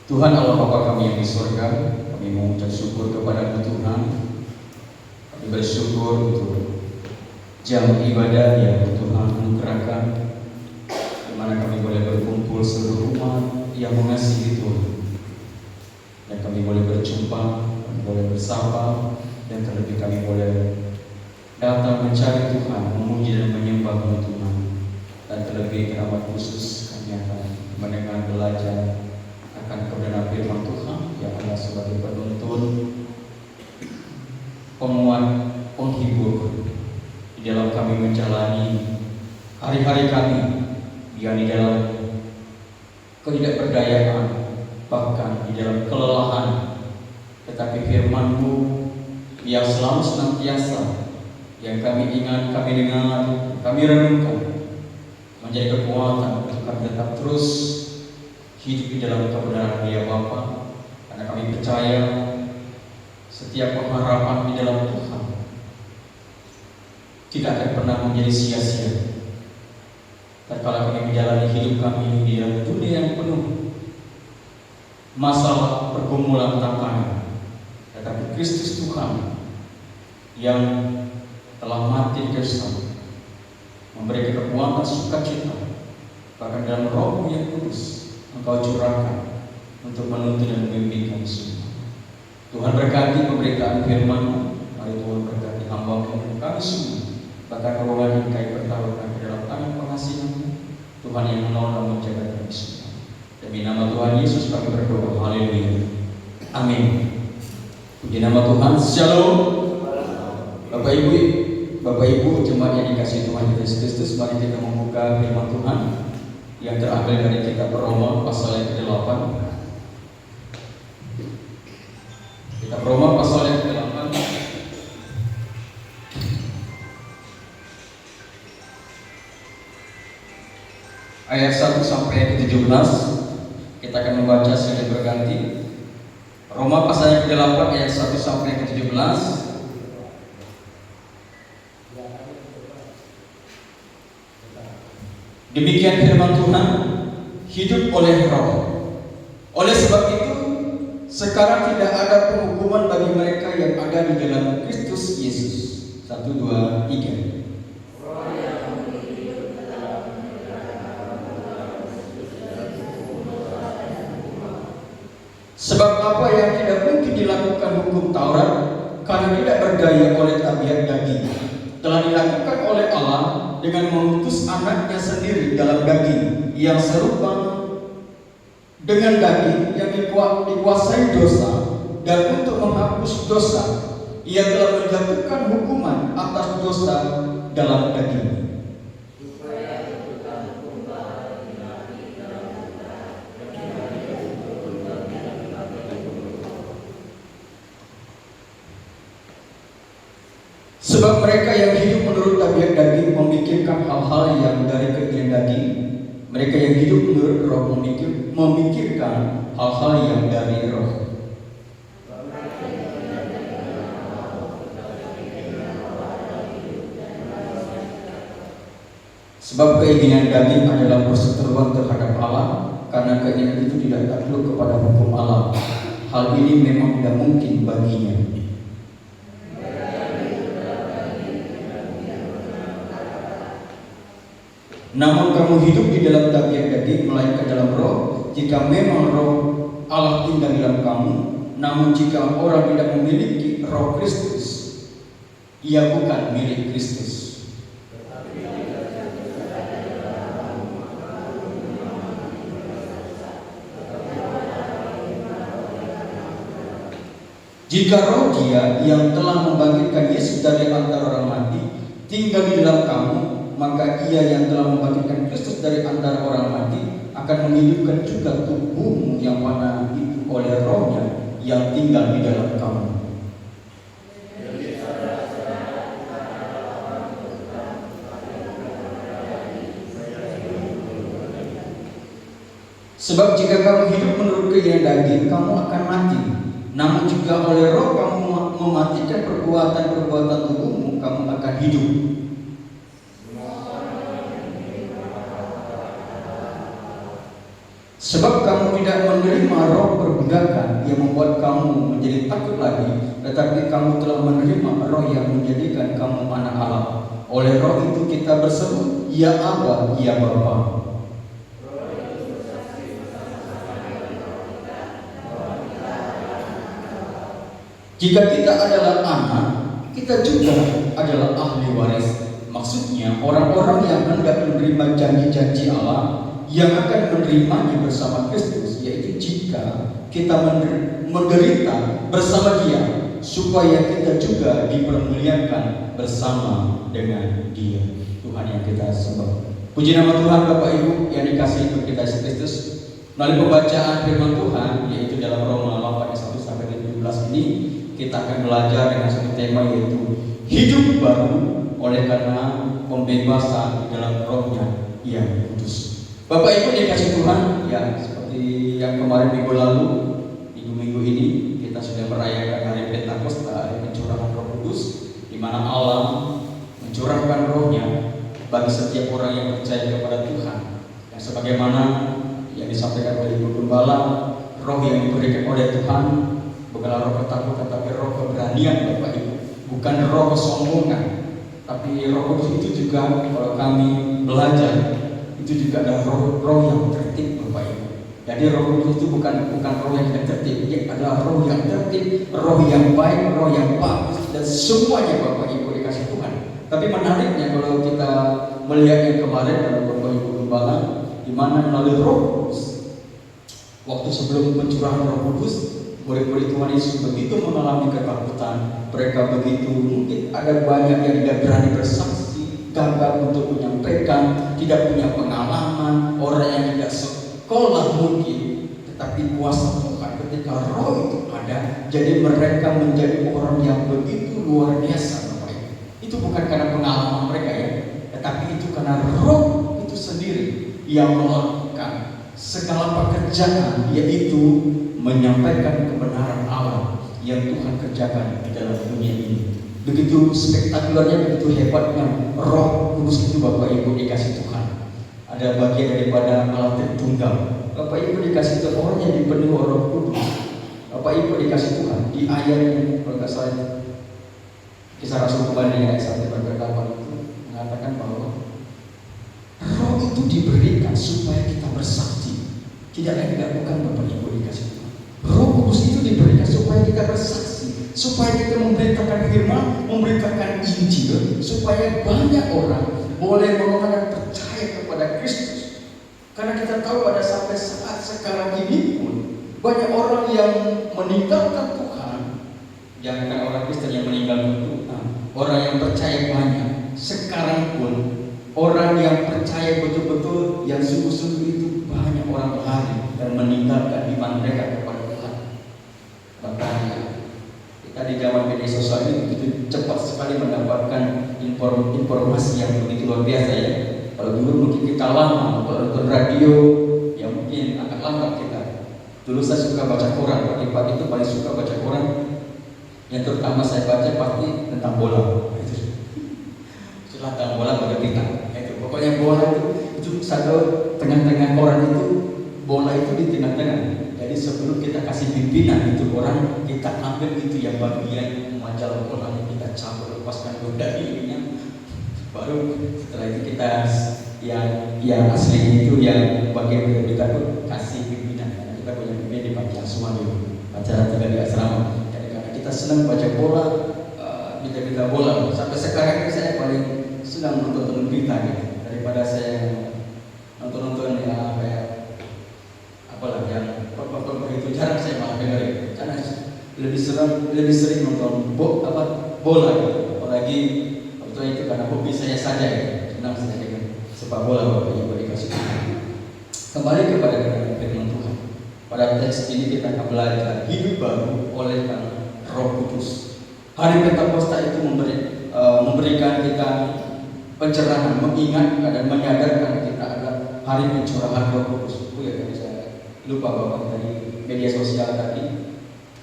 Tuhan Allah Bapa kami yang di surga, kami mengucap syukur kepada Tuhan. Kami bersyukur untuk jam ibadah yang Tuhan anugerahkan, di mana kami boleh berkumpul seluruh umat yang mengasihi Tuhan, dan kami boleh berjumpa, kami boleh bersama, dan terlebih kami boleh datang mencari Tuhan, memuji dan menyembah Tuhan. Dan terlebih teramat khusus kami akan mendengar belajar akan kebenaran firman Tuhan yang ada sebagai penuntun, penguat, penghibur di dalam kami menjalani hari-hari kami yang di dalam ketidakberdayaan, bahkan di dalam kelelahan. Tetapi firman-Mu yang selalu senantiasa yang kami ingat, kami dengar, kami renungkan, menjadi kekuatan untuk kami tetap terus hidup di dalam kebenaran Dia Bapa, karena kami percaya setiap pengharapan di dalam Tuhan tidak akan pernah menjadi sia-sia. Tatkala kami menjalani hidup kami di dalam dunia yang penuh masalah, pergumulan, tantangan, tetapi Kristus Tuhan yang telah mati bersama memberi kekuatan, sukacita, bahkan dalam Roh-Mu yang kudus Engkau curahkan untuk menuntun dan membimbing kami semua. Tuhan berkati pemberitaan firman-Mu. Mari Tuhan berkati hamba-Mu kami semua, bahkan rombongan yang kami bertaruhkan ke dalam tangan pengasihan-Mu. Tuhan yang menolong dan menjaga kami semua. Demi nama Tuhan Yesus kami berdoa. Haleluya. Amin. Puji nama Tuhan. Shalom. Bapak Ibu jemaat yang dikasihi Tuhan Yesus Kristus, mari kita membuka firman Tuhan yang terambil dari kitab Roma pasal yang ke-8. Kitab Roma pasal yang ke-8 ayat 1 sampai ke-17. Kita akan membaca silih berganti. Roma pasal yang ke-8 ayat 1 sampai ke-17. Demikian firman Tuhan, hidup oleh Roh. Oleh sebab itu, sekarang tidak ada penghukuman bagi mereka yang ada di dalam Kristus Yesus. 1, 2, 3. Sebab apa yang tidak mungkin dilakukan hukum Taurat karena tidak berdaya oleh tabiat daging, telah dilakukan oleh Allah dengan mengutus anaknya sendiri dalam daging yang serupa dengan daging yang dikuasai dosa, dan untuk menghapus dosa ia telah menjatuhkan hukuman atas dosa dalam daging. Sebab mereka yang hidup menurut tabiat daging memikirkan hal-hal yang dari keinginan daging. Mereka yang hidup menurut Roh memikirkan hal-hal yang dari Roh. Sebab keinginan daging adalah perseteruan terhadap Allah, karena keinginan itu tidak takluk kepada hukum Allah. Hal ini memang tidak mungkin baginya. Namun kamu hidup di dalam tabiat daging, melainkan dalam Roh, jika memang Roh Allah tinggal dalam kamu. Namun jika orang tidak memiliki Roh Kristus, ia bukan milik Kristus. Jika Roh Dia yang telah membangkitkan Yesus dari antara orang mati tinggal di dalam kamu, maka Ia yang telah membangkitkan Kristus dari antara orang mati akan menghidupkan juga tubuhmu yang mana itu oleh Roh-Nya yang tinggal di dalam kamu. Sebab jika kamu hidup menurut keinginan daging, kamu akan mati. Namun jika oleh Roh kamu mematikan perbuatan-perbuatan tubuhmu, kamu akan hidup. Sebab kamu tidak menerima roh perbudakan yang membuat kamu menjadi takut lagi, tetapi kamu telah menerima roh yang menjadikan kamu anak Allah. Oleh roh itu kita berseru, Ya Aba, Ya Bapa. Jika kita adalah anak, kita juga adalah ahli waris. Maksudnya orang-orang yang hendak menerima janji-janji Allah yang akan menerimanya bersama Kristus, yaitu jika kita menderita bersama Dia, supaya kita juga dipermuliakan bersama dengan Dia. Tuhan yang kita sembah. Puji nama Tuhan Bapak Ibu yang dikasihi untuk kita Yesus Kristus. Melalui pembacaan firman Tuhan, yaitu dalam Roma 8 ayat 1 sampai 17 ini, kita akan belajar dengan satu tema, yaitu hidup baru oleh karena pembebasan di dalam Roh-Nya yang kudus. Bapak Ibu dikasih Tuhan, ya seperti yang kemarin minggu lalu, minggu ini kita sudah merayakan hari Pentakosta, hari pencurahan Roh Kudus, di mana Allah mencurahkan Roh-Nya bagi setiap orang yang percaya kepada Tuhan. Yang sebagaimana yang disampaikan oleh Ibu Gembala, Roh yang diberikan oleh Tuhan bukanlah roh ketakutan, tapi roh keberanian Bapak Ibu. Bukan roh kesombongan, tapi Roh Kudus itu juga, kalau kami belajar, itu juga adalah roh yang tertib Bapak Ibu. Jadi Roh Kudus itu bukan roh yang tertib, dia adalah roh yang tertib, roh yang baik, roh yang bagus, dan semuanya Bapak Ibu dikasih Tuhan. Tapi menariknya kalau kita melihat yang kemarin dalam Bapak Ibu Gembala, di mana melalui Roh Kudus, waktu sebelum pencurahan Roh Kudus, murid-murid Tuhan Yesus begitu mengalami ketakutan. Mereka begitu, mungkin ada banyak yang tidak berani bersaksi, gagal untuk menyampaikan, tidak punya pengalaman, orang yang tidak sekolah mungkin, tetapi kuasa Tuhan ketika roh itu ada, jadi mereka menjadi orang yang begitu luar biasa Bapak Ibu. Itu bukan karena pengalaman mereka ya, tetapi itu karena roh itu sendiri yang melakukan segala pekerjaan, yaitu menyampaikan kebenaran Allah yang Tuhan kerjakan di dalam dunia ini. Begitu spektakulernya, begitu hebatnya Roh Kudus itu Bapak Ibu dikasih Tuhan. Ada bagian daripada Allah Tritunggal. Bapak Ibu dikasih Tuhan, orang yang dipenuhi Roh Kudus. Bapak Ibu dikasih Tuhan di ayat ini, kalau nggak salah Kisah Rasul Kembali ayat 1-8 itu mengatakan bahwa Roh itu diberikan supaya kita bersaksi. Tidak lain tidak bukan Bapak Ibu dikasih Tuhan. Roh Kudus itu diberikan supaya kita bersaksi, supaya kita memberitakan firman, memberitakan Injil, supaya banyak orang boleh mengatakan percaya kepada Kristus. Karena kita tahu pada sampai saat sekarang ini pun banyak orang yang meninggalkan Tuhan. Jangan orang Kristen yang meninggalkan Tuhan, orang yang percaya banyak. Sekarang pun orang yang percaya betul-betul, yang sungguh-sungguh itu banyak orang berlari dan meninggalkan iman mereka kepada Tuhan. Bahkan kita di zaman media sosial ini begitu cepat sekali mendapatkan informasi yang begitu luar biasa ya. Kalau dulu mungkin kita lama nonton radio, ya mungkin agak lambat kita. Dulu saya suka baca koran, pagi-pagi itu paling suka baca koran. Yang terutama saya baca pasti tentang bola. Setelah tentang bola baru kita. Pokoknya bola itu satu tengah-tengah koran itu, bola itu di tengah-tengah. Jadi sebelum kita kasih pimpinan itu orang, kita ambil itu yang bagian majalah bola yang kita cabut, lepaskan dari ininya. Baru setelah itu kita yang asli itu yang bagian kita pun kasih pimpinan. Karena kita punya pimpinan di Panjang semua dulu, acara tinggal di asrama. Jadi karena kita senang baca bola, berita bola. Sampai sekarang ini saya paling senang nonton berita gitu, daripada saya nonton ya kayak apalah yang begitu jarang saya malah dengerin. Karena lebih sering nonton bola gitu. Apalagi waktu itu karena hobi saya saja ya, senang saya dengan sepak bola Bapak Ibu dikasih. Kembali kepada firman Tuhan. Pada teks ini kita akan belajar hidup baru oleh Roh Kudus. Hari Pentakosta itu memberikan kita pencerahan, mengingatkan dan menyadarkan kita ada hari pencurahan Roh Kudus. Itu ya, saya lupa Bapak dari media sosial tadi,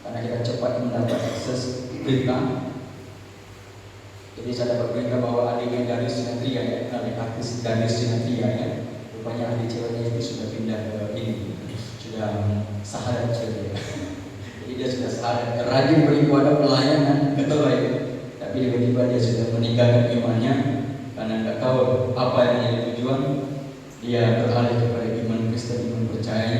karena kita cepat mendapat akses berita. Jadi saya dapat berita bahwa adiknya dari Sinatria ya, artis dari Sinatria ya, rupanya adik ceweknya itu sudah pindah ke ini, rajin beribadah pelayanan, nggak tahu itu. Tapi tiba-tiba dia sudah meninggalkan imannya karena nggak tahu apa yang menjadi tujuan. Dia beralih kepada iman Kristen, iman percaya,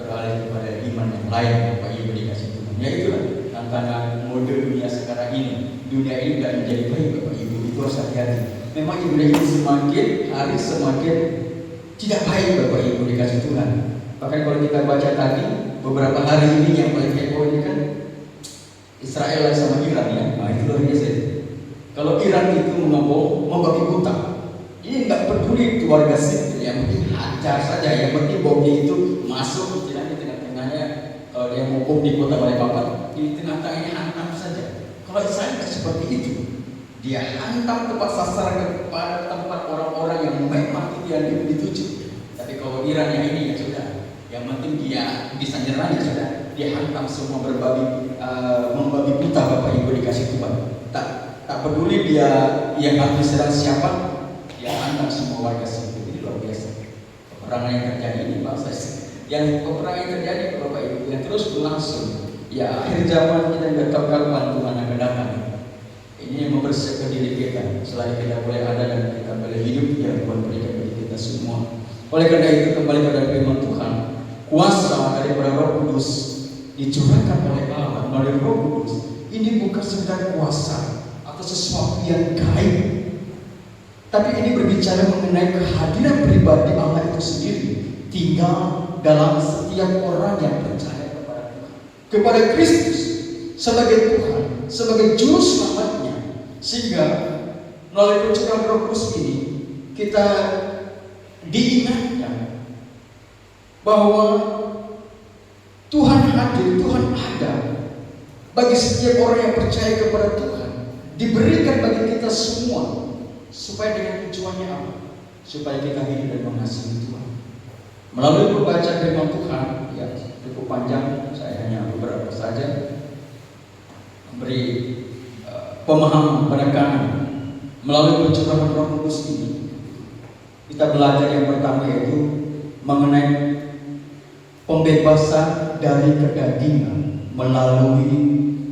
beralih kepada iman yang lain. Bapak Ibu dikasih Tuhan. Ya itulah tantangan mode dunia sekarang ini. Dunia ini nggak menjadi baik, Bapak Ibu. Itu harus hati-hati. Memang dunia ini semakin hari semakin tidak baik, Bapak Ibu dikasih Tuhan. Bahkan kalau kita baca tadi beberapa hari ini yang paling heboh ini kan Israel sama Iran ya. Nah itu luar biasa. Kalau Iran itu mau babi buta, ini nggak peduli keluarga sipil, yang penting hajar saja, yang penting bomnya itu masuk istilahnya tengah-tengahnya. Kalau dia mau bom di kota Balikpapan, di tengah-tengahnya hantam saja. Kalau Israel nggak seperti itu, dia hantam tepat sasaran kepada tempat orang-orang yang memang dia dituju. Tapi kalau Iran yang ini ya sudah, yang penting dia bisa nyerang ya sudah, dia hantam semua membabi buta, Bapak Ibu dikasih Tuhan. Tak peduli dia yang akan diserang siapa, dia hantam semua warga sipil. Ini luar biasa. Peperangan yang terjadi ini bangsa yang peperangan yang terjadi Bapak Ibu yang terus berlangsung. Ya akhir zaman kita tidak tahu kapan Tuhan akan datang. Ini yang mempersiapkan diri kita. Selain kita boleh ada dan kita boleh hidup, ya Tuhan berikan bagi kita semua. Oleh karena itu kembali pada firman Tuhan, kuasa daripada Roh Kudus dicurahkan oleh Allah melalui Roh Kudus. Ini bukan sekedar kuasa atau sesuatu yang gaib, tapi ini berbicara mengenai kehadiran pribadi Allah itu sendiri tinggal dalam setiap orang yang percaya kepada Tuhan, kepada Kristus sebagai Tuhan, sebagai juru selamatnya. Sehingga melalui pencurahan Roh Kudus ini kita diingatkan bahwa Tuhan hadir, Tuhan ada bagi setiap orang yang percaya kepada Tuhan. Diberikan bagi kita semua, supaya dengan tujuannya apa? Supaya kita hidup dan mengasihi Tuhan. Melalui pembacaan firman Tuhan yang cukup panjang, saya hanya beberapa saja memberi pemahaman, penekanan. Melalui pencurahan Roh Kudus ini, kita belajar yang pertama yaitu mengenai pembebasan dari kedagingan melalui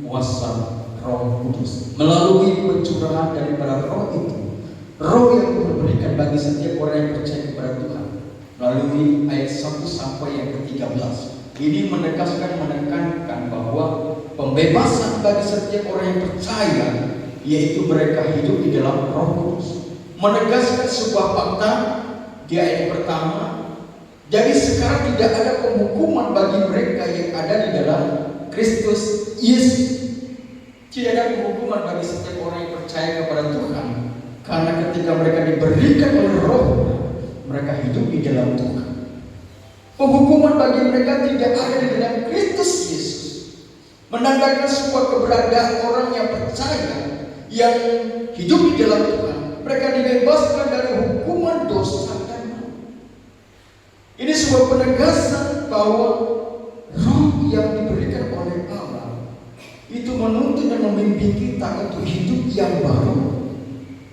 kuasa Roh Kudus, melalui pencurahan daripada Roh itu, Roh yang diberikan bagi setiap orang yang percaya kepada Tuhan. Melalui ayat 1 sampai yang ke-13, ini menekankan bahwa pembebasan bagi setiap orang yang percaya, yaitu mereka hidup di dalam Roh Kudus. Menegaskan sebuah fakta di ayat pertama, jadi sekarang tidak ada penghukuman bagi mereka yang ada di dalam Kristus Yesus. Tidak ada penghukuman bagi setiap orang yang percaya kepada Tuhan, karena ketika mereka diberikan oleh Roh, mereka hidup di dalam Tuhan. Penghukuman bagi mereka tidak ada di dalam Kristus Yesus, menandakan sebuah keberadaan orang yang percaya, yang hidup di dalam Tuhan. Mereka dibebaskan dari hukuman dosa dan maut. Ini sebuah penegasan bahwa Roh yang diberikan oleh Allah itu menuntun dan memimpin kita untuk hidup yang baru,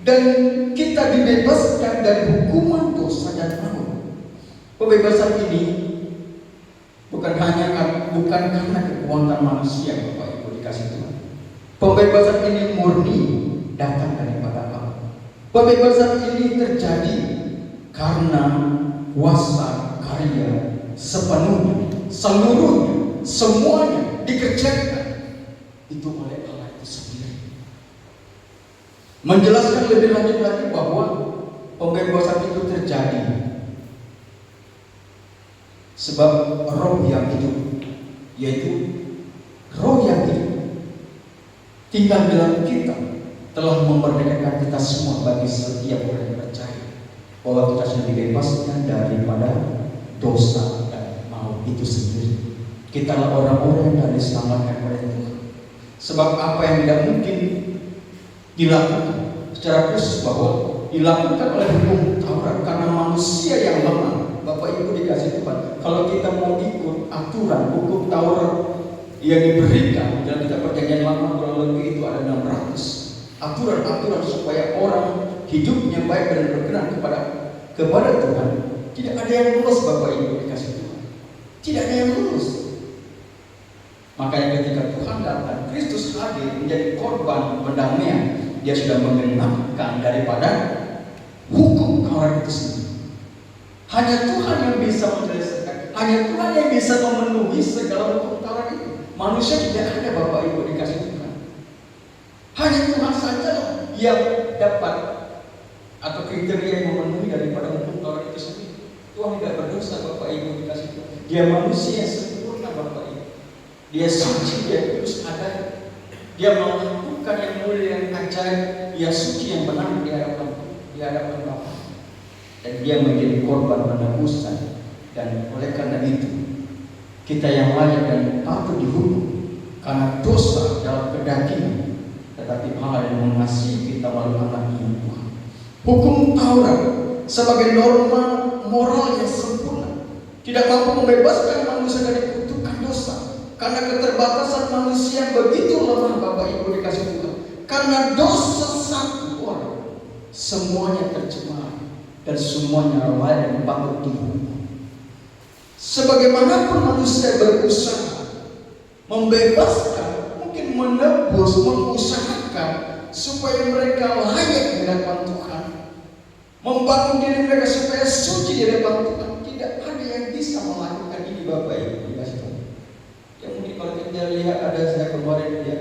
dan kita dibebaskan dari hukuman dosa dan maut. Pembebasan ini bukan karena kekuatan manusia, Bapak Ibu dikasih Tuhan. Pembebasan ini murni datang daripada Allah. Pembebasan ini terjadi karena kuasa karya sepenuhnya, seluruhnya, semuanya dikerjakan itu oleh Allah itu sendiri. Menjelaskan lebih lanjut lagi bahwa pembebasan itu terjadi sebab Roh yang hidup, yaitu Roh yang hidup tinggal dalam kita, telah memerdekakan kita semua bagi setiap orang yang percaya bahwa kita sudah dibebaskan daripada dosa dan maut itu sendiri. Kita adalah orang-orang yang diselamatkan oleh Tuhan. Sebab apa yang tidak mungkin dilakukan secara khusus bahwa dilakukan oleh hukum Taurat karena manusia yang lemah. Bapak Ibu dikasih Tuhan, kalau kita mau ikut aturan hukum Taurat yang diberikan dalam kitab Perjanjian Lama, kurang lebih itu ada 600 aturan-aturan supaya orang hidupnya baik dan berkenan kepada Tuhan. Tidak ada yang lulus, Bapak Ibu dikasih Tuhan. Tidak ada yang lulus. Makanya ketika Tuhan Tuhan datang, Kristus hadir menjadi korban pendamaian, dia sudah menggenapkan daripada hukum Taurat itu sendiri. Hanya Tuhan yang bisa menyelesaikan, hanya Tuhan yang bisa memenuhi segala hukum Taurat itu. Manusia tidak ada, Bapak Ibu, dikasih Tuhan. Hanya Tuhan saja yang dapat atau kriteria yang memenuhi daripada hukum Taurat itu sendiri. Tuhan tidak berdosa, Bapak Ibu, dikasih Tuhan. Dia manusia yang sempurna, Bapak Ibu. Dia suci, dia kudus ada. Dia melakukan yang mulia, yang ajaib, dia suci, yang benar di hadapan Bapa. Dan dia menjadi korban penebusan. Dan oleh karena itu, kita yang layak dan patut dihukum karena dosa dalam kedagingan. Tetapi Allah yang mengasihi kita melalui anaknya Tuhan. Hukum Taurat sebagai norma moral yang sempurna tidak mampu membebaskan manusia dari kutukan dosa. Karena keterbatasan manusia yang begitu lemah, Bapak Ibu dikasih Tuhan. Karena dosa satu orang, semuanya tercemar dan semuanya layak dan patut dihukum. Sebagaimanapun manusia berusaha membebaskan, mungkin menebus, mengusahakan supaya mereka layak di hadapan Tuhan, membangun diri mereka supaya suci di hadapan Tuhan, tidak ada yang bisa melakukan ini, Bapak Ibu. Yang mungkin kalau kita lihat, ada saya kemarin lihat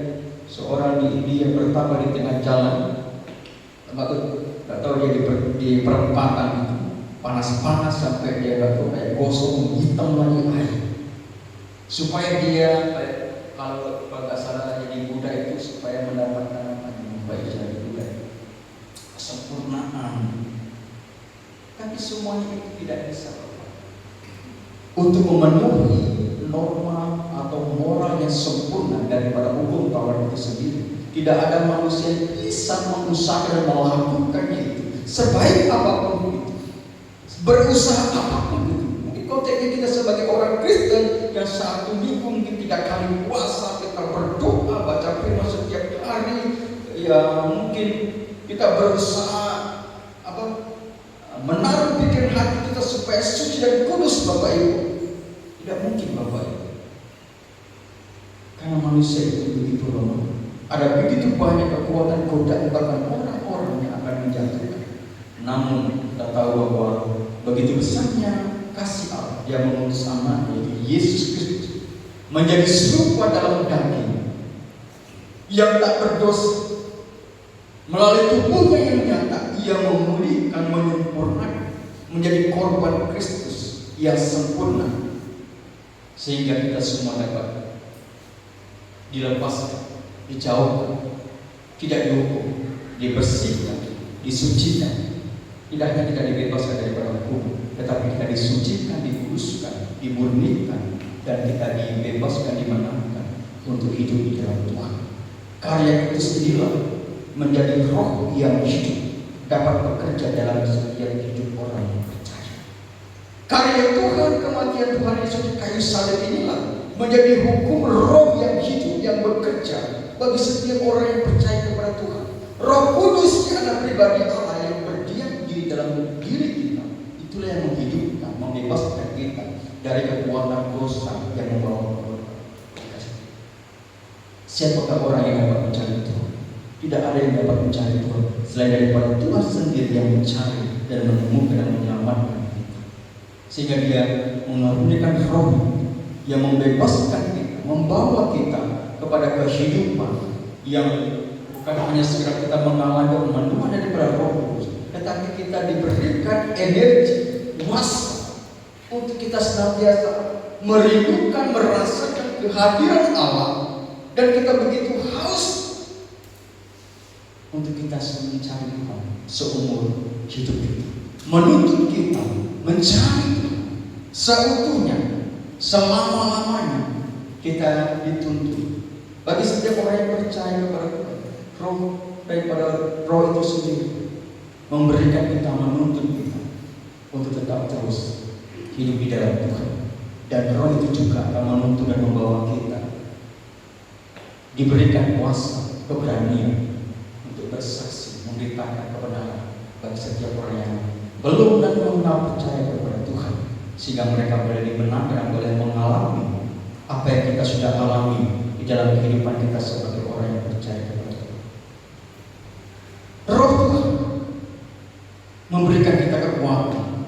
seorang di India bertapa di tengah jalan, nggak tahu dia di perempatan itu panas-panas sampai dia kayak gosong hitam lagi air, supaya dia kalau nggak salah jadi Buddha itu supaya mendapatkan apa yang baik dari Buddha, kesempurnaan. Tapi semuanya itu tidak bisa, Bapak, untuk memenuhi norma atau moral yang sempurna daripada hukum Taurat itu sendiri. Tidak ada manusia yang bisa mengusahakan dan melakukannya itu, sebaik apapun itu, berusaha apapun itu. Mungkin konteksnya kita sebagai orang Kristen yang satu minggu mungkin 3 kali puasa, kita berdoa, baca firman setiap hari, ya mungkin kita berusaha menaruh pikiran hati kita supaya suci dan kudus, Bapak Ibu. Tidak mungkin, Bapak Ibu, karena manusia itu begitu lemah. Ada begitu banyak kekuatan godaan, bahkan orang-orang yang akan menjatuhkan. Namun kita tahu bahwa begitu besarnya kasih Allah, dia mengutus anaknya Yesus Kristus menjadi serupa dalam daging yang tak berdosa. Melalui tubuhnya yang nyata, ia memulihkan, menyempurnakan, menjadi korban Kristus yang sempurna, sehingga kita semua dapat dilepaskan, dijauhkan, tidak dihukum, dibersihkan, disucikan. Tidak hanya kita dibebaskan daripada hukum, tetapi kita disucikan, dikuduskan, dimurnikan, dan kita dibebaskan, dimenangkan untuk hidup di dalam Tuhan. Karya Kristus inilah menjadi roh yang hidup, dapat bekerja dalam setiap hidup orang yang percaya. Karya Tuhan, kematian Tuhan Yesus di kayu salib inilah menjadi hukum roh yang hidup, yang bekerja bagi setiap orang yang percaya kepada Tuhan. Roh Kudus, anak pribadi Allah yang berdiam di dalam diri kita, itulah yang menghidupkan, membebaskan kita dari kekuatan dosa yang membawa kepada. Siapakah orang yang dapat mencari Tuhan? Tidak ada yang dapat mencari Tuhan selain daripada Tuhan sendiri yang mencari dan menemukan dan menyelamatkan kita. Sehingga dia mengaruniakan roh yang membebaskan kita, membawa kita kepada kehidupan yang bukan hanya sekedar kita mengalami kemenuhan daripada Roh Kudus, tetapi kita diberikan energi, kuasa untuk kita senantiasa merindukan, merasakan kehadiran Allah, dan kita begitu haus untuk kita mencari Tuhan seumur hidup kita, menuntut kita mencari Tuhan seutuhnya, selama-lamanya kita dituntut. Bagi setiap orang yang percaya kepada Tuhan, roh daripada roh itu sendiri memberikan kita, menuntut kita untuk tetap terus hidup di dalam Tuhan. Dan roh itu juga akan menuntut dan membawa kita diberikan kuasa, keberanian untuk bersaksi, memberitakan kebenaran bagi setiap orang yang belum dan mengenal percaya kepada Tuhan, sehingga mereka boleh dimenangkan, boleh mengalami apa yang kita sudah alami di dalam dalam kehidupan kita sebagai orang yang percaya kepada Tuhan. Roh Tuhan memberikan kita kekuatan.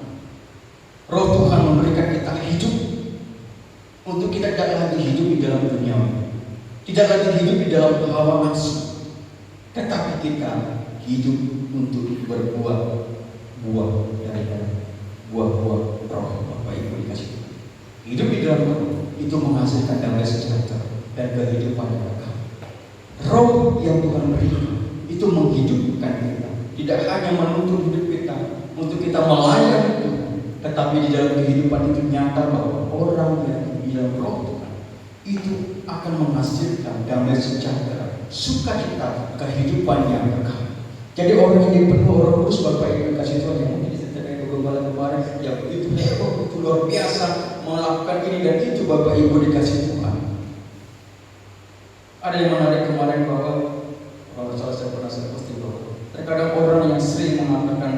Roh Tuhan memberikan kita hidup untuk kita tidak lagi hidup di dalam dunia, tidak lagi hidup di dalam hawa nafsu, tetapi kita hidup untuk berbuah buah daripada buah-buah roh. Bapak Ibu dikasih Tuhan, hidup di dalam roh itu menghasilkan damai sejahtera dan kehidupan yang kekal. Roh yang Tuhan berikan itu menghidupkan kita, tidak hanya menuntun hidup kita untuk kita melayani Tuhan, tetapi di dalam kehidupan itu nyata bahwa orang yang di dalam roh Tuhan itu akan menghasilkan damai sejahtera, sukacita, kehidupan yang kekal. Jadi orang yang dipenuhi Roh Kudus, Bapak Ibu kasih Tuhan, yang mungkin disertai kegembala kemarin yang begitu heboh, itu luar biasa melakukan ini dan itu, Bapak Ibu dikasih Tuhan. Ada yang menarik kemarin bahwa salah saya pernah saya posting bahwa terkadang orang yang sering mengatakan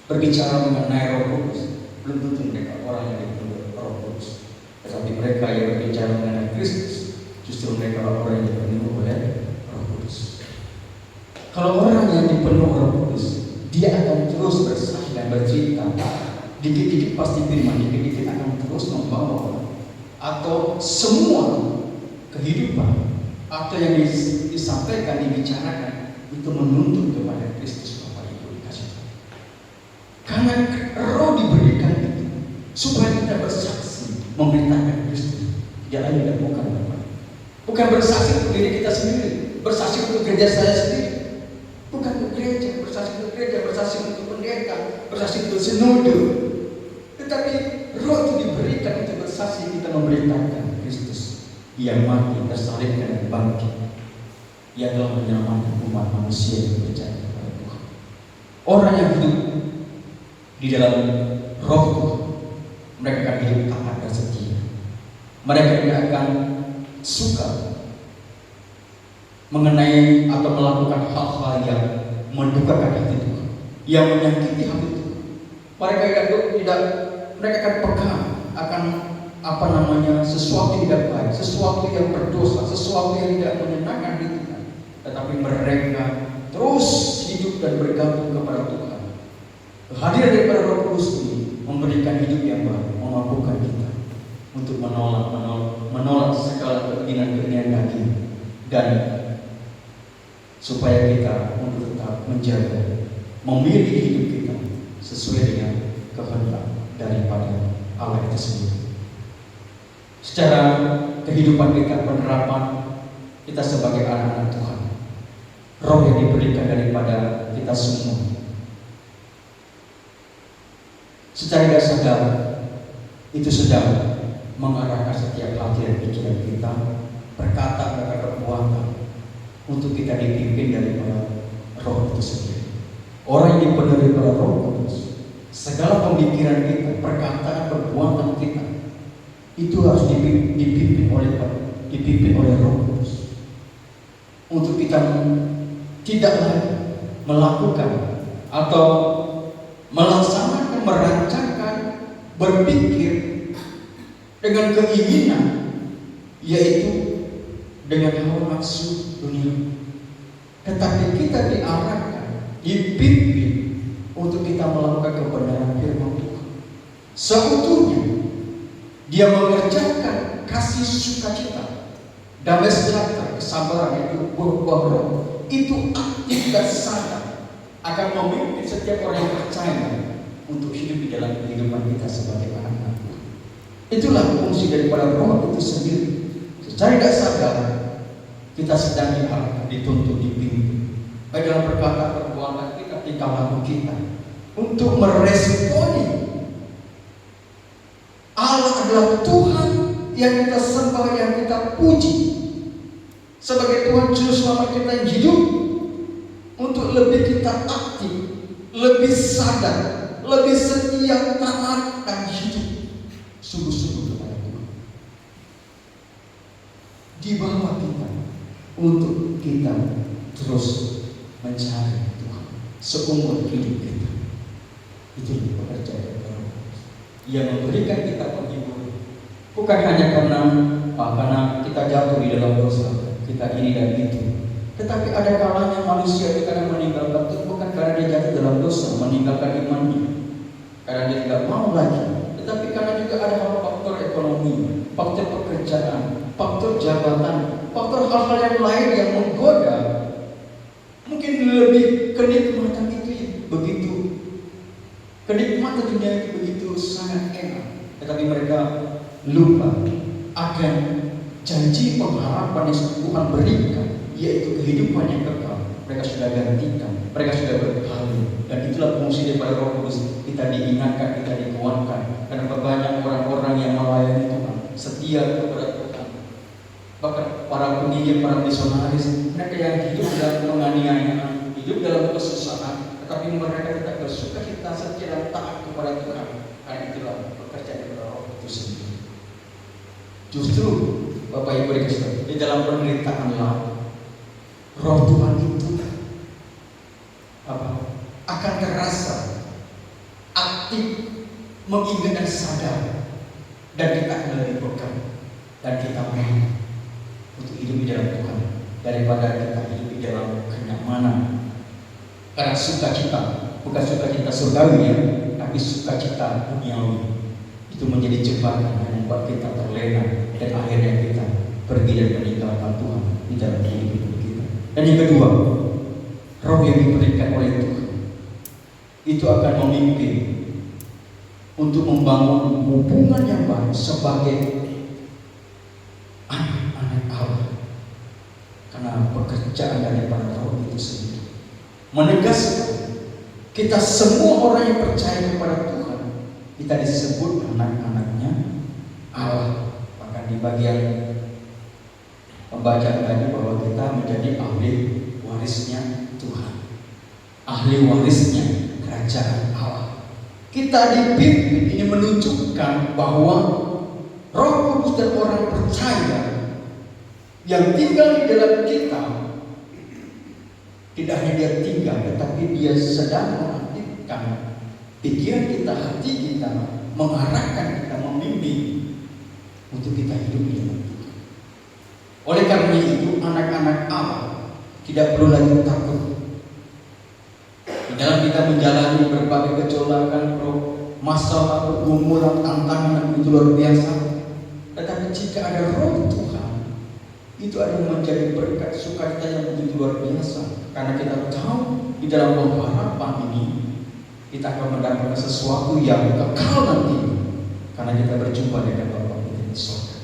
berbicara mengenai Roh Kudus belum tentu mereka orang yang dipenuhi Roh Kudus, tetapi mereka yang berbicara mengenai Kristus justru mereka orang yang dipenuhi oleh Roh Kudus. Kalau orang yang dipenuhi Roh Kudus, dia akan terus bersaksi dan bercerita. Dikit-dikit pasti firman, dikit-dikit akan terus membawa atau semua kehidupan atau yang disampaikan, dibicarakan itu menuntut kepada Kristus. Bapak Ibu dikasih Tuhan. Karena Roh diberikan itu supaya kita bersaksi memberitakan Kristus. Jangan tidak bukan bersaksi untuk diri kita sendiri, bersaksi untuk kerja saya sendiri. Bukan untuk gereja, bersaksi untuk gereja, bersaksi untuk pendeta, bersaksi untuk sinode. Tetapi Roh itu diberikan untuk bersaksi, kita memberitakan Kristus yang mati, tersalibkan dan bangkit, yang telah menyelamatkan umat manusia yang percaya kepada Tuhan. Orang yang hidup di dalam Roh Tuhan, mereka akan hidup taat dan setia. Mereka tidak akan suka mengenai atau melakukan hal-hal yang mendukakan hati Tuhan, yang menyakiti hati Tuhan. Mereka mereka akan pegang akan sesuatu yang tidak baik, sesuatu yang berdosa, sesuatu yang tidak menyenangkan hati Tuhan. Tetapi mereka terus hidup dan bergantung kepada Tuhan. Kehadiran daripada Roh Kudus ini memberikan hidup yang baru, memampukan kita untuk menolak segala keinginan-keinginan daging dan supaya kita untuk tetap menjaga, memilih hidup kita sesuai dengan kehendak daripada Allah itu sendiri. Secara kehidupan kita, penerapan kita sebagai anak-anak Tuhan, Roh yang diberikan daripada kita semua, secara tidak sadar itu sedang mengarahkan setiap hati dan pikiran kita, berkata dan perbuatan untuk kita dipimpin daripada Roh itu sendiri. Orang yang dipenuhi oleh Roh Kudus, segala pemikiran kita, perkataan, perbuatan kita itu harus dipimpin oleh Roh Kudus. Untuk kita tidak lagi melakukan atau melaksanakan, merancangkan, berpikir dengan keinginan, yaitu dengan hawa nafsu dunia. Tetapi kita diarahkan, dipimpin untuk kita melakukan kebenaran firman Tuhan seutuhnya. Dia mengerjakan kasih sukacita, damai sejahtera, kesabaran, itu buah-buah Roh. Itu aktif dan sadar akan memimpin setiap orang yang percaya untuk hidup di dalam kehidupan kita sebagai anak-anak Tuhan. Itulah fungsi daripada Roh itu sendiri. Secara tidak sadar kita sedang diarahkan, dituntut, dipimpin baik dalam perkataan, perbuatan kita, tingkah laku kita untuk meresponi Allah adalah Tuhan yang kita sembah, yang kita puji sebagai Tuhan Juru Selamat kita yang hidup, untuk lebih kita aktif, lebih sadar, lebih setia, taat dan hidup sungguh-sungguh kepada Tuhan. Di bawah kita untuk kita terus mencari Tuhan seumur hidup kita. Itu pekerjaan Roh yang memberikan kita penghiburan, Bukan hanya karena kita jatuh di dalam dosa, kita ini dan itu. Tetapi ada kalanya manusia itu kadang meninggalkan Tuhan bukan karena dia jatuh dalam dosa, meninggalkan imannya, karena dia tidak mau lagi. Tetapi karena juga ada hal faktor ekonomi, faktor pekerjaan, faktor jabatan, faktor hal-hal yang lain yang menggoda. Mungkin lebih kenikmatan itu begitu, kenikmatan dunia itu begitu sangat enak. Tetapi mereka lupa akan janji pengharapan yang Tuhan berikan, yaitu kehidupan yang kekal. Mereka sudah gantikan, mereka sudah berpaling, dan itulah fungsi daripada Roh Kudus. Kita diingatkan, kita dikuatkan. Karena banyak orang-orang yang melayani Tuhan, setia kepada Tuhan. Bahkan para pendidik, para misionaris, mereka yang hidup dalam penganiayaan, hidup dalam kesusahan, tetapi mereka tidak bersuka cita, setia dan taat kepada Tuhan. Karena itulah pekerjaan daripada Roh itu sendiri. Justru Bapak Ibu dikasih di dalam penderitaan Roh Tuhan itu akan terasa aktif, mengingat dan sadar, dan kita akan lebih pegang dan kita mau untuk hidup di dalam Tuhan daripada kita hidup di dalam kenyamanan. Karena sukacita bukan sukacita surgawi ya, tapi sukacita duniawi itu menjadi jembatan yang membuat kita terlena dan akhirnya kita pergi dan meninggalkan Tuhan di dalam hidup kita. Dan yang kedua, roh yang diberikan oleh Tuhan itu akan memimpin untuk membangun hubungan yang baik sebagai anak-anak Allah. Karena pekerjaan daripada roh itu sendiri menegaskan kita semua orang yang percaya kepada Tuhan, kita disebut anak-anaknya Allah. Bahkan di bagian pembacaan tadi bahwa kita menjadi ahli warisnya Tuhan, ahli warisnya kerajaan Allah. Kita dipimpin, ini menunjukkan bahwa Roh Kudus dan orang percaya yang tinggal di dalam kita, tidak hanya dia tinggal, tetapi dia sedang mengaktifkan pikiran kita, hati kita, mengarahkan kita, membimbing untuk kita hidup di dalam Tuhan. Oleh karena itu, anak-anak Allah tidak perlu lagi takut di dalam kita menjalani berbagai gejolakan, masalah, pergumulan, tantangan yang begitu luar biasa. Tetapi jika ada Roh Tuhan, itu adalah menjadi berkat sukacita yang begitu luar biasa. Karena kita tahu di dalam pengharapan ini kita akan mendapatkan sesuatu yang kekal nanti, karena kita berjumpa dengan Bapa kita di surga.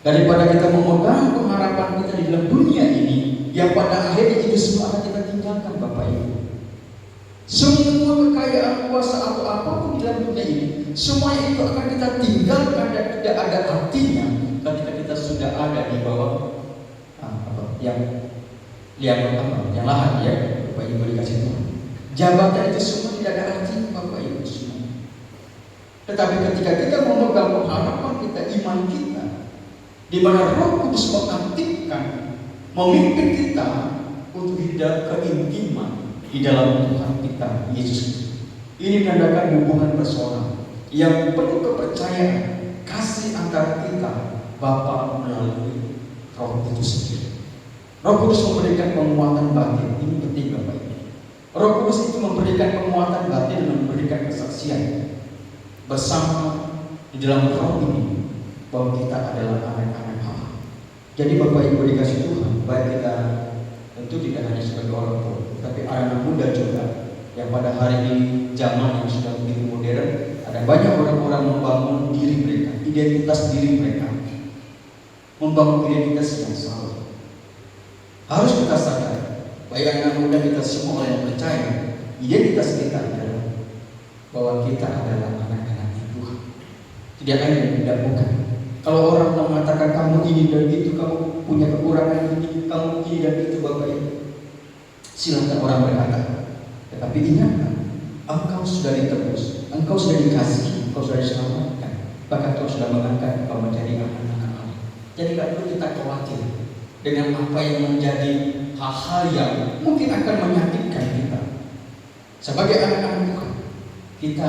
Daripada kita memegang pengharapan kita di dalam dunia ini, yang pada akhirnya itu semua akan kita tinggalkan, Bapak Ibu. Semua kekayaan, kuasa atau apapun di dalam dunia ini, semua itu akan kita tinggalkan dan tidak ada artinya ketika kita sudah ada di bawah yang lahan ya, Bapak Ibu dikasih Tuhan. Jabatan itu semua tidak ada artinya, Bapak Ibu semua. Tetapi ketika kita memegang pengharapan kita, iman kita, di mana Roh Kudus mengaktifkan, memimpin kita untuk hidup keintiman di dalam Tuhan kita Yesus Kristus. Ini menandakan hubungan personal yang penuh kepercayaan, kasih antara kita Bapa melalui Roh itu sendiri. Roh Kudus memberikan penguatan batin. Ini penting Bapak Ibu. Roh Kudus itu memberikan penguatan batin dan memberikan kesaksian bersama di dalam Roh ini bahwa kita adalah anak-anak Allah. Jadi Bapak Ibu dikasih Tuhan, baik kita tentu tidak hanya sebagai orang tua, tapi anak muda juga yang pada hari ini zaman yang sudah begitu modern, ada banyak orang-orang membangun diri mereka, identitas diri mereka, membangun identitas yang salah. Harus kita sadar, baik anak muda kita semua orang yang percaya, identitas kita adalah bahwa kita adalah anak-anak Tuhan. Tidak ada yang tidak bukan. Kalau orang mengatakan kamu ini dan itu, kamu punya kekurangan ini, kamu ini dan itu, Bapak Ibu, silakan orang berkata. Tetapi ingatlah, engkau sudah ditebus, engkau sudah dikasihi, engkau sudah diselamatkan, bahkan Tuhan sudah mengangkat engkau menjadi anak-anak Allah. Jadi tidak perlu kita khawatir dengan apa yang menjadi hal-hal yang mungkin akan menyakitkan kita. Sebagai anak-anak Tuhan, kita,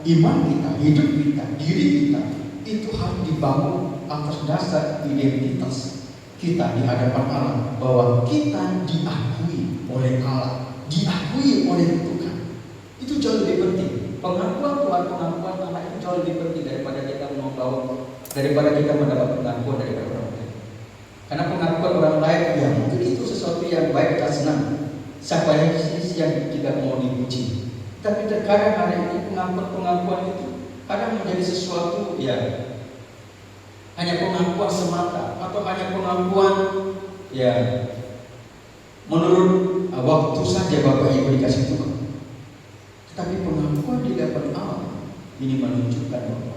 iman kita, hidup kita, diri kita itu harus dibangun atas dasar identitas kita di hadapan Allah, bahwa kita diakui oleh Allah, diakui oleh Tuhan. Itu jauh lebih penting. Pengakuan Tuhan, pengakuan Allah itu jauh lebih penting daripada kita mendapat pengakuan daripada orang lain. Karena pengakuan orang lain, ya mungkin itu sesuatu yang baik, kita senang. Siapa yang tidak mau dipuji. Tapi terkadang hari ini pengakuan itu kadang menjadi sesuatu ya hanya pengakuan semata, atau hanya pengakuan ya menurut waktu saja Bapak Ibu dikasih Tuhan. Tetapi pengakuan di hadapan Allah ini menunjukkan bahwa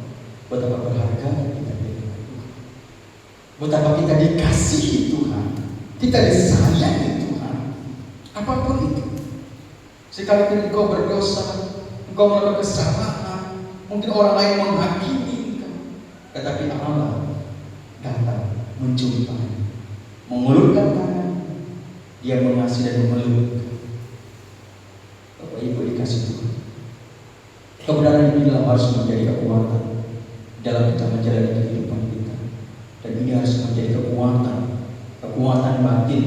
betapa berharganya kita di hadapan Tuhan, betapa kita dikasihi Tuhan, kita disayangi Tuhan. Apapun itu, sekalipun engkau berdosa, engkau melakukan kesalahan, mungkin orang lain menghakimi engkau, tetapi Allah datang menjumpai, mengulurkan tangan, Dia mengasihi dan memeluk. Bapak Ibu dikasih Tuhan, kebenaran inilah harus menjadi kekuatan dalam kita menjalani kehidupan kita, dan ini harus menjadi kekuatan batin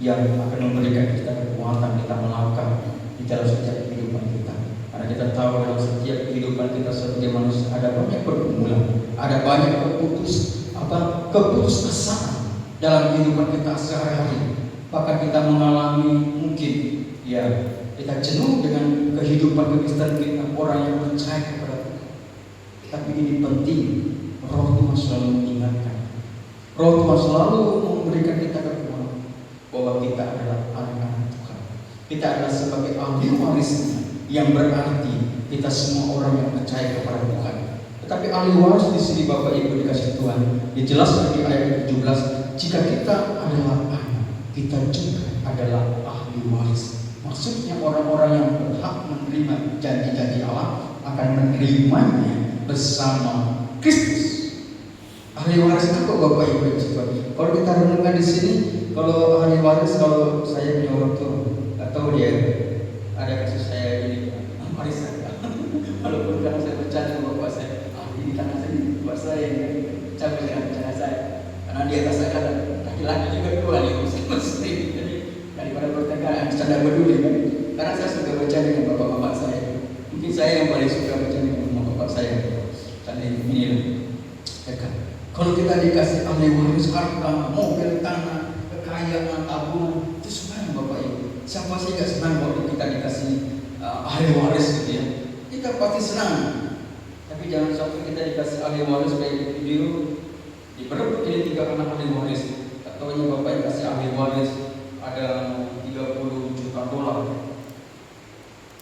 yang akan memberikan kita kekuatan kita melangkah di dalam setiap kehidupan kita. Karena kita tahu dalam setiap kehidupan kita sebagai manusia ada banyak pergumulan, ada banyak keputusasaan dalam kehidupan kita sehari-hari. Bahkan kita mengalami mungkin ya kita jenuh dengan kehidupan Kristen kita, orang yang percaya kepada Tuhan. Tapi ini penting, Roh Tuhan selalu mengingatkan, Roh Tuhan selalu memberikan kita kekuatan bahwa kita adalah anak-anak Tuhan. Kita adalah sebagai ahli warisnya, yang berarti kita semua orang yang percaya kepada Tuhan. Tetapi ahli waris di sini Bapak Ibu dikasih Tuhan dijelaskan di ayat 17, jika kita adalah anak, kita juga adalah ahli waris. Maksudnya orang-orang yang berhak menerima janji-janji Allah akan menerimanya bersama Kristus. Ahli waris itu kok Bapak Ibu dikasih Tuhan. Kalau kita renungkan di sini, kalau ahli waris, kalau saya punya orang tua, atau dia ada kasus saya jadi warisan. Walaupun karena saya bercanda sama bapak saya, ini tanah saya, bapak saya cabut dengan bercanda saya. Karena di atas saya ada laki-laki juga dua nih, mesti. Jadi daripada pertengkaran, bercanda peduli kan. Karena saya suka bercanda dengan bapak-bapak saya. Mungkin saya yang paling suka bercanda dengan bapak saya. Tadi ini dekat. Kalau kita dikasih ahli waris harta, mobil, tanah, kekayaan, tabungan, itu sebenarnya Bapak Ibu. Siapa sih gak senang kalau kita dikasih ahli waris gitu ya? Kita pasti senang. Tapi jangan sampai kita dikasih ahli waris kayak video diberebut ini 3 anak ahli waris. Atau Bapak dikasih ahli waris ada 30 juta dolar.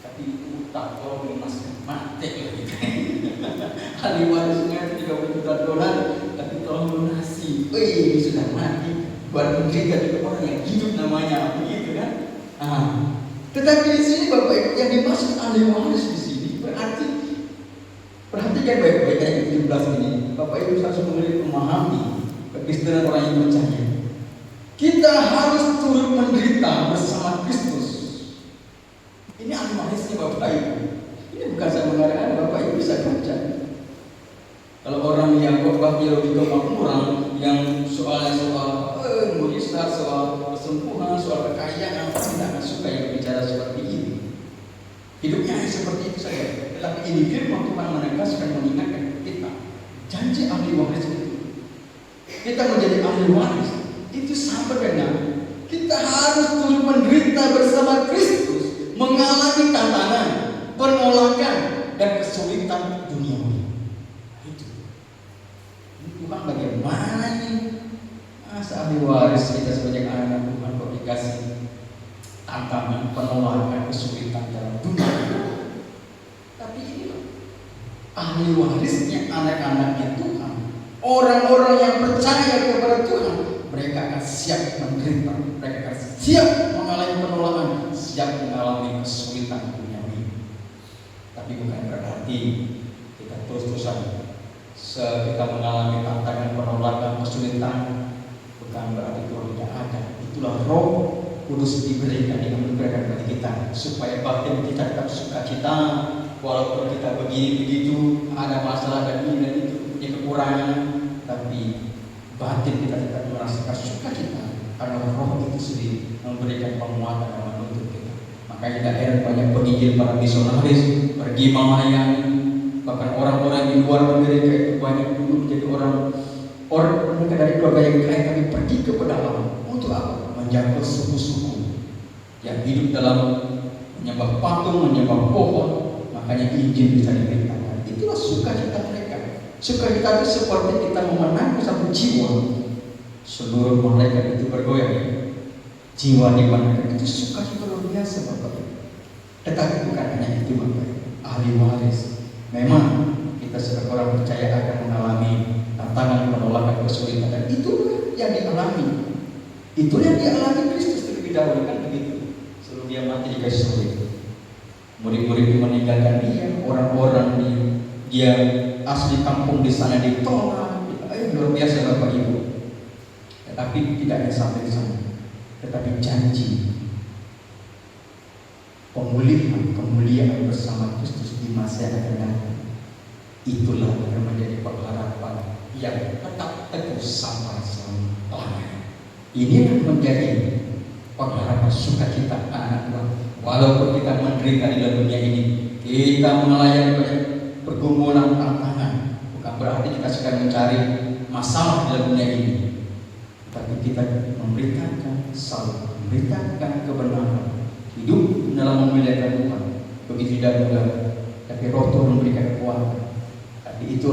Tapi utang kalau lunas mati gitu. Ahli warisnya 30 juta dolar, tapi tolong lunasi. Ini sudah mati. Buat menderita di orang yang hidup namanya begitu kan? Tetapi di sini Bapak Ibu yang dimaksud ahli waris di sini berarti perhatikan baik-baik ayat 17 ini. Bapak Ibu harus memahami kekristenan orang yang percaya. Kita harus turut menderita bersama Kristus. Ini ahli warisnya Bapak Ibu. Ini bukan saya mengatakan, Bapak Ibu bisa baca. Kalau orang yang khotbah teologi kemakmuran yang soalnya soal mujizat, soal kesembuhan, soal kekayaan, kita akan suka yang bicara seperti ini. Hidupnya hanya seperti itu saja. Tetapi ini firman Tuhan menegaskan, mengingatkan kita janji ahli waris itu. Kita menjadi ahli waris itu sama dengan kita harus turut menderita bersama Kristus, mengalami tantangan, penolakan, dan kesulitan duniawi. Tuhan bagaimana nih masa ahli waris kita sebagai anak Tuhan kok dikasih tantangan, penolakan, kesulitan dalam dunia. Tapi inilah ahli warisnya anak-anaknya Tuhan, orang-orang yang percaya kepada Tuhan. Mereka akan siap menderita, mereka akan siap mengalami penolakan, siap mengalami kesulitan duniawi. Tapi bukan berarti kita terus-terusan kita mengalami tantangan, penolakan, kesulitan, bukan berarti Tuhan tidak ada. Itulah Roh Kudus diberikan, yang memberikan kepada kita supaya batin kita tetap sukacita walaupun kita begini begitu, ada masalah dan ini dan itu, punya kekurangan. tapi batin kita tidak merasakan sukacita karena Roh itu sendiri memberikan penguatan dan menuntun kita. Makanya tidak heran banyak penginjil para misionaris pergi melayani, bahkan orang-orang di luar Amerika itu banyak dulu menjadi orang mereka dari keluarga yang kaya tapi pergi ke pedalaman untuk apa? Menjaga suku-suku yang hidup dalam menyembah patung, menyembah pohon. Makanya Injil bisa diberitakan. Itulah sukacita mereka. Sukacita itu seperti kita memenangkan satu jiwa. Seluruh malaikat itu bergoyang. Jiwa dimenangkan itu sukacita luar biasa, Bapak. Tetapi bukan hanya itu, Bapak. Ahli waris. Memang kita sebagai orang percaya akan mengalami tantangan, penolakan, kesulitan, dan itu yang dialami. Itu yang dialami Kristus terlebih dahulu, kan begitu. Sebelum dia mati di kayu salib, murid-murid itu meninggalkan dia, orang-orang dia asli kampung di sana ditolak. Luar biasa Bapak Ibu. Tetapi tidak hanya sampai di sana, tetapi janji pemulihan, kemuliaan bersama Kristus di masa yang akan datang. Itulah yang menjadi pengharapan yang tetap teguh sampai selamanya. Ini yang menjadi pengharapan sukacita anak Tuhan. Walaupun kita menderita di dalam dunia ini, kita melayani banyak pergumulan, tantangan. Bukan berarti kita sedang mencari masalah di dalam dunia ini, tapi kita memberitakan salah, memberitakan kebenaran, hidup dalam memuliakan Tuhan. Begitu tidak mudah, tapi Roh Tuhan memberikan kekuatan. Tapi itu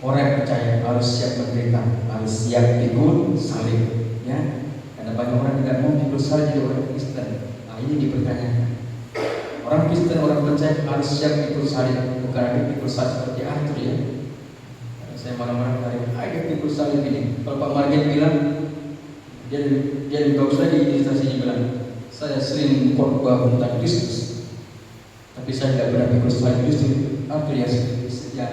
orang yang percaya harus siap menderita, harus siap pikul salib. Ya, karena banyak orang tidak mau pikul salib jadi orang Kristen. Nah, ini dipertanyakan. Orang Kristen, orang percaya harus siap pikul salib, bukan lagi pikul salib seperti Arthur ya. Saya marah-marah dari ada pikul salib ini. Kalau Pak Margit bilang, dia juga usah di stasiunnya bilang, saya sering khotbah tentang Kristus, tapi saya tidak pernah pikul salib. Justru Arthur yang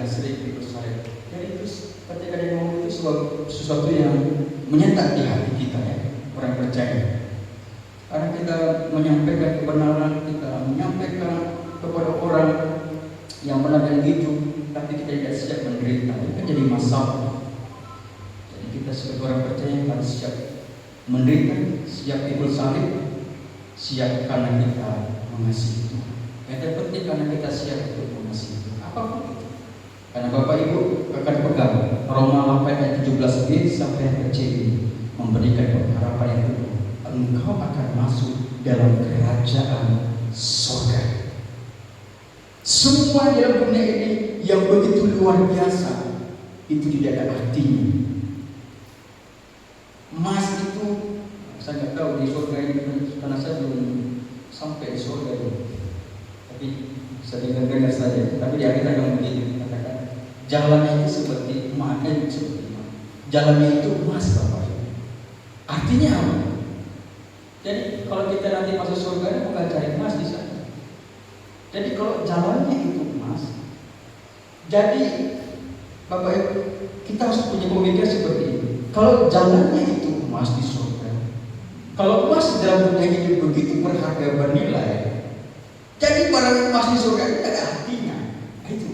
sering pikul salib. Jadi itu ketika dia ngomong itu sesuatu yang menyentak di hati kita ya, orang percaya. Karena kita menyampaikan kebenaran, kita menyampaikan kepada orang yang benar dan hidup, tapi kita tidak siap menderita, itu kan jadi masalah. Jadi kita sebagai orang percaya harus siap menderita, siap pikul salib, siap karena kita mengasihi Tuhan. Yang terpenting karena kita siap untuk mengasihi Tuhan. Apapun itu. Karena Bapak Ibu akan pegang Roma 8 ayat 17b sampai ayat c memberikan pengharapan yang teguh. Engkau akan masuk dalam kerajaan surga. Semua dalam dunia ini yang begitu luar biasa itu tidak ada artinya. Emas itu saya nggak tahu di surga ini karena saya belum sampai di surga itu. Tapi saya dengar saja. Tapi di akhirnya yang begini dikatakan jalannya itu seperti emas, seperti emas. Jalannya itu emas, Bapak. Artinya apa? Jadi kalau kita nanti masuk surga bukan cari emas di sana. Jadi kalau jalannya itu emas, jadi Bapak Ibu, kita harus punya pemikiran seperti ini. Kalau jalannya itu emas di surga, kalau emas dalam dunia ini begitu berharga bernilai, jadi barang emas di surga itu tidak ada artinya. Itu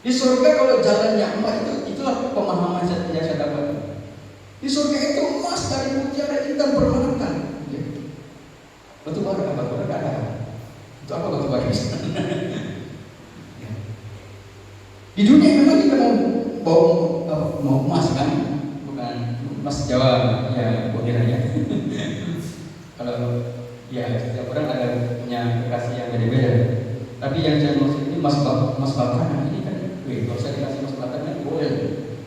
di surga kalau jalannya emas itulah pemahaman yang saya dapat. Di surga itu emas dari mutiara intan permanenkan. Batu bara apa? Batu bara ada. Itu apa batu bara? Di dunia memang kita mau emas kan, bukan emas Jawa ya bodirannya. Kalau ya setiap orang ada punya kekasih yang beda-beda. Tapi yang saya maksud ini emas bakaran ini kan, kalau saya dikasih emas bakaran boleh.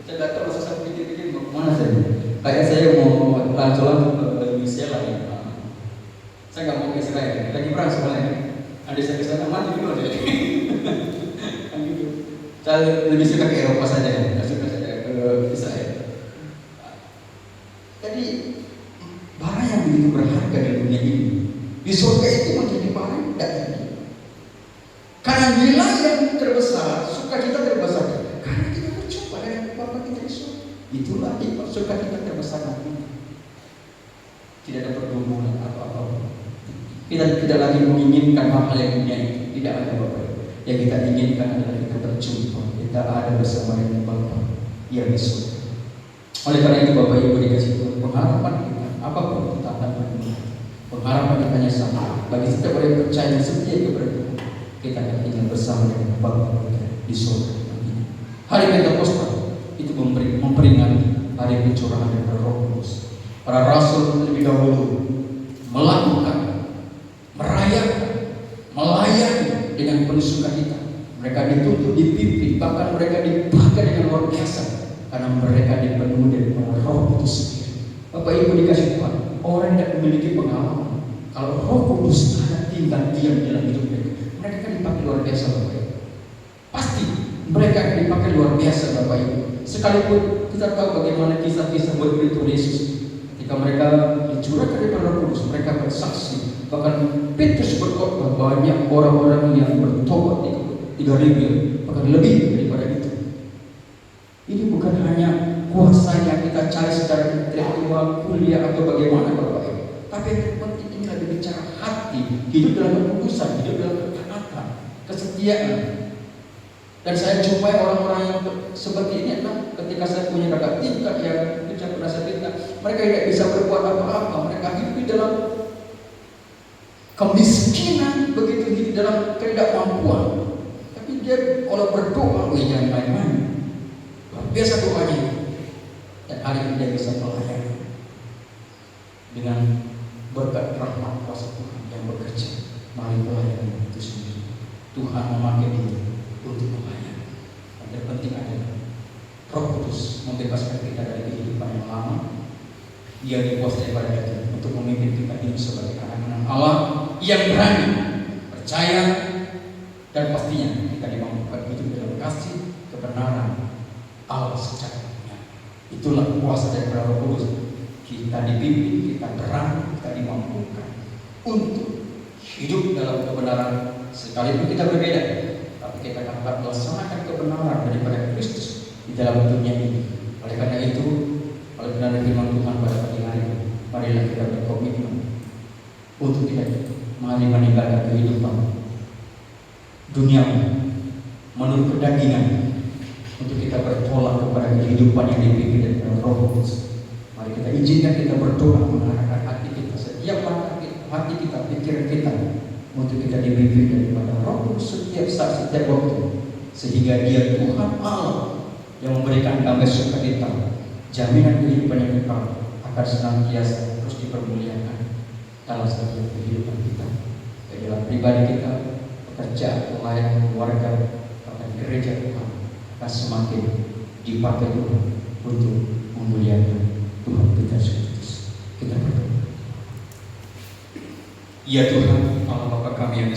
Saya nggak tahu saya pikir-pikir mau kemana saya. Kayak saya mau lancolan ke Indonesia lah ya. Saya nggak mau ke Israel. Lagi perang sebenarnya. Ada saya ke sana mati dulu deh. Kan gitu. Saya lebih suka ke Eropa saja. Nggak suka saja ke Israel. Jadi barang yang begitu berharga di dunia ini, di surga itu menjadi barang yang tidak tinggi. Karena nilai yang terbesar, sukacita terbesar. Karena kita berjumpa dengan Bapa kita di surga. Itulah sukacita terbesar nanti. Tidak ada pergumulan atau apa. Kita tidak lagi menginginkan hal-hal yang dunia itu. Tidak ada Bapak. Yang kita inginkan adalah kita berjumpa. Kita ada bersama dengan Bapa. yang di surga. Oleh karena itu Bapak Ibu dikasih Tuhan, pengharapan kita apapun kita akan menemui. Pengharapan kita hanya sama. Bagi setiap orang yang percaya dan setia kepada Tuhan, kita akan tinggal bersama dengan Bapa kita di surga. Hari Pentakosta itu memperingati hari pencurahan dari Roh Kudus. Para rasul lebih dahulu melakukan, merayakan, melayani dengan penuh sukacita. Mereka dituntut, dipimpin, bahkan mereka dipakai dengan luar biasa karena mereka dipenuhi dari Roh Kudus sendiri. Bapak Ibu dikasih Tuhan, orang yang memiliki pengalaman kalau Roh Kudus ada tinggal diam dalam hidup mereka kan dipakai luar biasa Bapak Ibu. Pasti mereka dipakai luar biasa Bapak Ibu. Sekalipun kita tahu bagaimana kisah-kisah buat Tuhan Yesus, ketika mereka dicurahkan dari Roh Kudus, mereka bersaksi. Bahkan Petrus berkhotbah, banyak orang-orang yang bertobat 3.000, bahkan lebih daripada itu. Ini bukan hanya kuasa yang kita cari secara intelektual, kuliah atau bagaimana Bapak Ibu, tapi yang terpenting ini lagi bicara hati, hidup dalam kekudusan, hidup dalam ketaatan, kesetiaan. Dan saya jumpai orang-orang yang seperti ini adalah ketika saya punya kakak tingkat yang saya pernah cerita, mereka tidak bisa berbuat apa-apa, mereka hidup di dalam kemiskinan, begitu hidup dalam ketidakmampuan. Tapi dia kalau berdoa, jangan main-main. Biasa doanya, dan hari ini dia bisa melayani dengan berkat rahmat kuasa Tuhan yang bekerja melalui pelayanan itu sendiri. Tuhan memakai dia untuk melayani. Yang terpenting adalah Roh Kudus membebaskan kita dari kehidupan yang lama. Dia dikuasai pada kita untuk memimpin kita hidup sebagai anak-anak Allah yang berani, percaya, dan pastinya kita dimampukan hidup dalam kasih, kebenaran Allah secara nyata. Itulah kuasa dari Roh Kudus. Kita dipimpin, kita berani, kita dimampukan untuk hidup dalam kebenaran. Sekalipun kita berbeda, tapi kita dapat melaksanakan kebenaran daripada Kristus di dalam dunia ini. Oleh karena itu, oleh karena firman Tuhan pada pagi hari ini, marilah kita berkomitmen untuk tidak mari meninggalkan kehidupan duniawi menurut kedagingan, untuk kita bertolak kepada kehidupan yang dipimpin dari Roh Kudus. Mari kita izinkan kita berdoa mengarahkan hati kita, setiap hati kita, pikiran kita, untuk kita dipimpin daripada Roh Kudus setiap saat, setiap waktu, sehingga Dia Tuhan Allah yang memberikan damai sukacita, jaminan kehidupan yang kekal akan senantiasa terus dipermuliakan dalam setiap kehidupan kita, dalam pribadi kita, pekerjaan, pelayanan, keluarga, bahkan gereja Tuhan akan semakin dipakai Tuhan untuk memuliakan Tuhan kita Yesus. Kita berdoa. Ya Tuhan, Allah Bapa kami yang